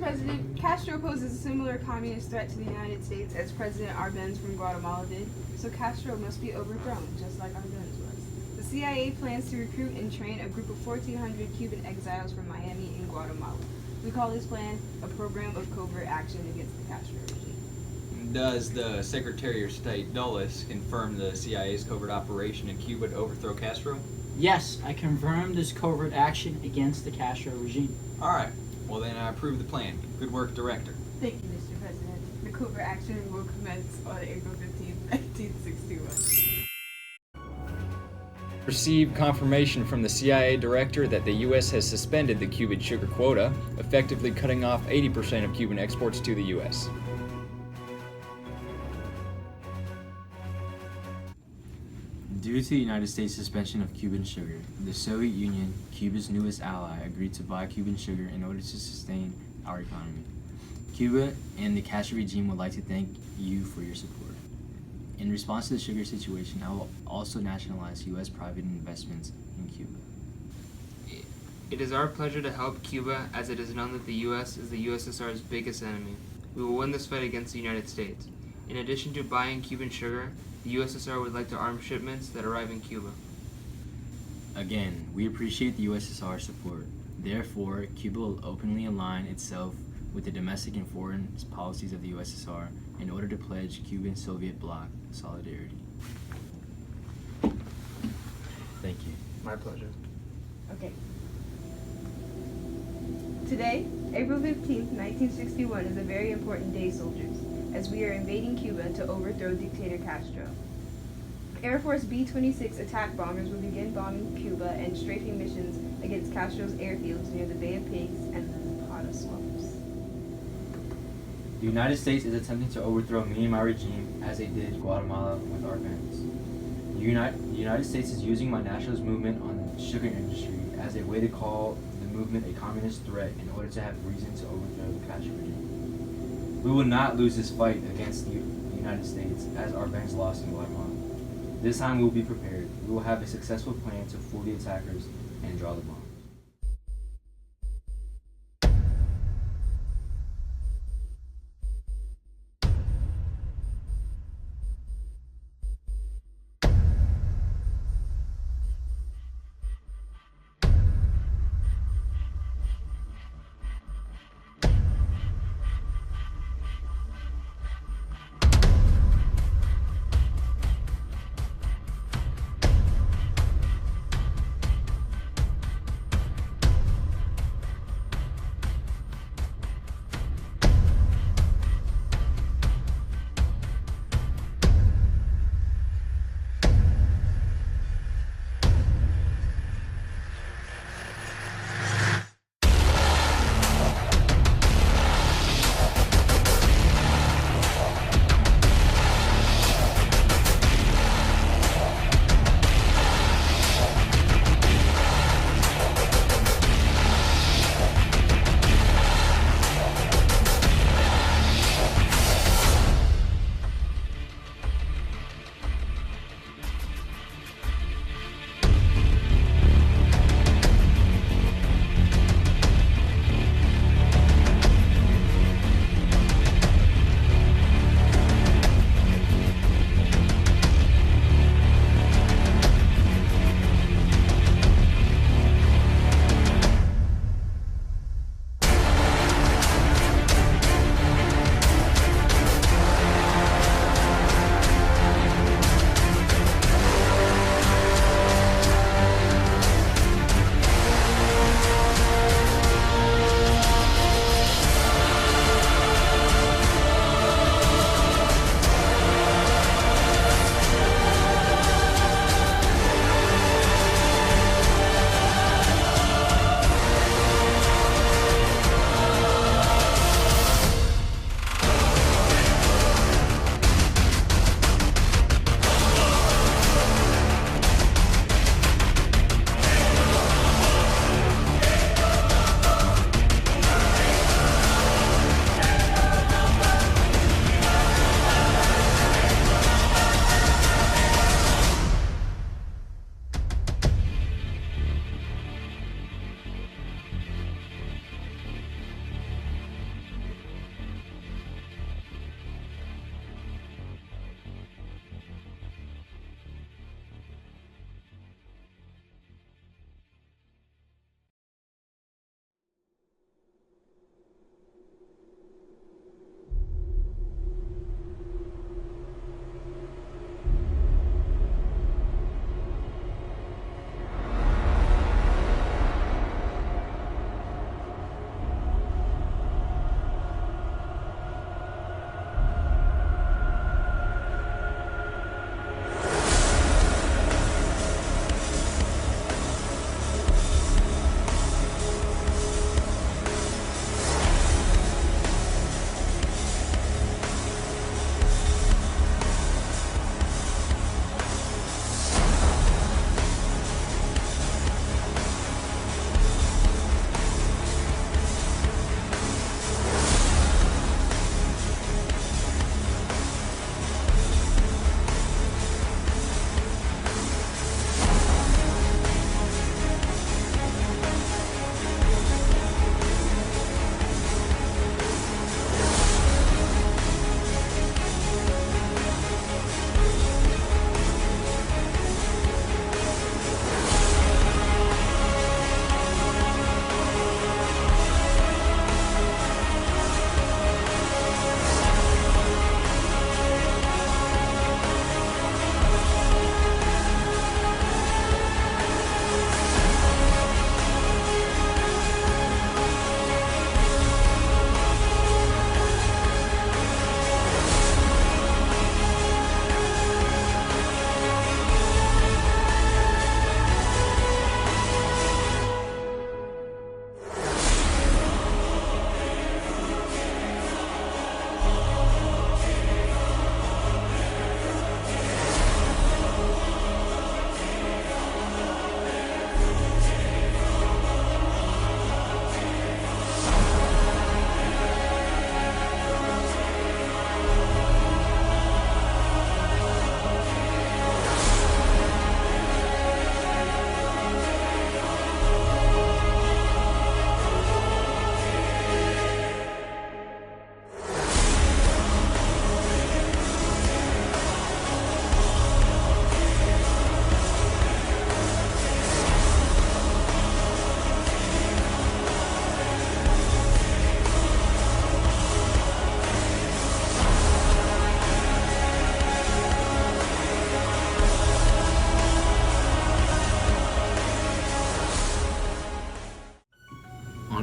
President, Castro poses a similar communist threat to the United States as President Arbenz from Guatemala did, so Castro must be overthrown, just like Arbenz was. The CIA plans to recruit and train a group of 1,400 Cuban exiles from Miami and Guatemala. We call this plan a program of covert action against the Castro regime. Does the Secretary of State Dulles confirm the CIA's covert operation in Cuba to overthrow Castro? Yes, I confirm this covert action against the Castro regime. All right. Well, then I approve the plan. Good work, Director. Thank you, Mr. President. The covert action will commence on April 15, 1961. Received confirmation from the CIA Director that the U.S. has suspended the Cuban sugar quota, effectively cutting off 80% of Cuban exports to the U.S. Due to the United States' suspension of Cuban sugar, the Soviet Union, Cuba's newest ally, agreed to buy Cuban sugar in order to sustain our economy. Cuba and the Castro regime would like to thank you for your support. In response to the sugar situation, I will also nationalize U.S. private investments in Cuba. It is our pleasure to help Cuba, as it is known that the U.S. is the USSR's biggest enemy. We will win this fight against the United States. In addition to buying Cuban sugar, the USSR would like to arm shipments that arrive in Cuba. Again, we appreciate the USSR's support. Therefore, Cuba will openly align itself with the domestic and foreign policies of the USSR in order to pledge Cuban-Soviet bloc solidarity. Thank you. My pleasure. Okay. Today, April 15th, 1961 is a very important day, soldiers, as we are invading Cuba to overthrow dictator Castro. Air Force B-26 attack bombers will begin bombing Cuba and strafing missions against Castro's airfields near the Bay of Pigs and the Zapata swamps. The United States is attempting to overthrow me and my regime as they did Guatemala with Arbenz. The United States is using my nationalist movement on the sugar industry as a way to call the movement a communist threat in order to have reason to overthrow the Castro regime. We will not lose this fight against the United States as Arbenz lost in Guatemala. This time we will be prepared. We will have a successful plan to fool the attackers and draw the bomb.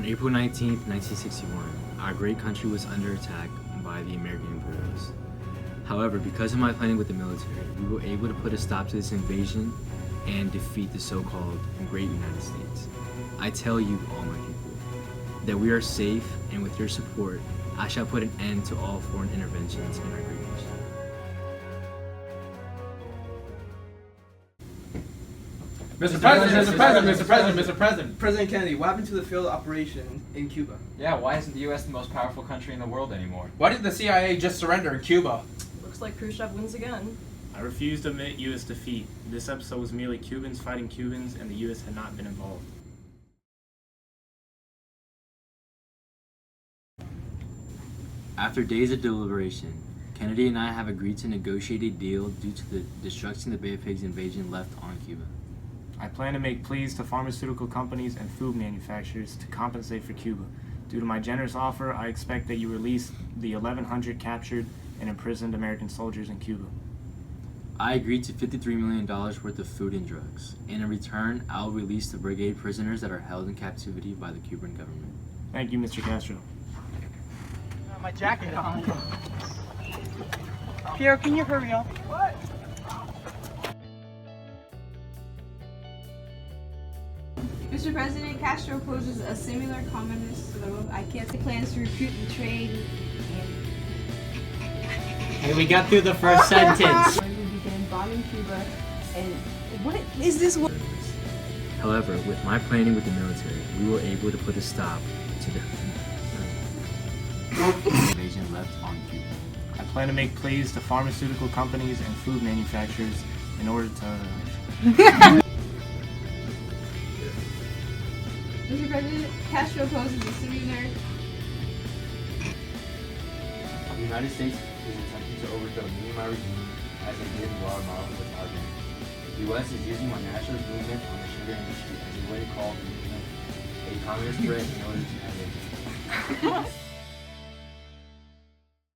On April 19, 1961, our great country was under attack by the American imperialists. However, because of my planning with the military, we were able to put a stop to this invasion and defeat the so-called great United States. I tell you, all my people, that we are safe, and with your support, I shall put an end to all foreign interventions in our great nation. Mr. President, Mr. President, Mr. President, Mr. President. President Kennedy, what happened to the failed operation in Cuba? Yeah, why isn't the U.S. the most powerful country in the world anymore? Why did the CIA just surrender in Cuba? Looks like Khrushchev wins again. I refuse to admit U.S. defeat. This episode was merely Cubans fighting Cubans, and the U.S. had not been involved. After days of deliberation, Kennedy and I have agreed to negotiate a deal due to the destruction the Bay of Pigs invasion left on Cuba. I plan to make pleas to pharmaceutical companies and food manufacturers to compensate for Cuba. Due to my generous offer, I expect that you release the 1,100 captured and imprisoned American soldiers in Cuba. I agreed to $53 million worth of food and drugs. And in return, I'll release the brigade prisoners that are held in captivity by the Cuban government. Thank you, Mr. Castro. My jacket on. Pierre, can you hurry up? What? Mr. President, Castro poses a similar communist plans to recruit and trade Hey, we got through the first sentence. We began bombing Cuba, and what is this? However, with my planning with the military, we were able to put a stop to the invasion left on Cuba. I plan to make pleas to pharmaceutical companies and food manufacturers in order to... Mr. President, Castro poses a similar. The United States is attempting to overthrow me and my regime as they did in Guatemala with our band. The U.S. is using my nationalist movement on the sugar industry as a way to call the movement a communist threat in order to end it.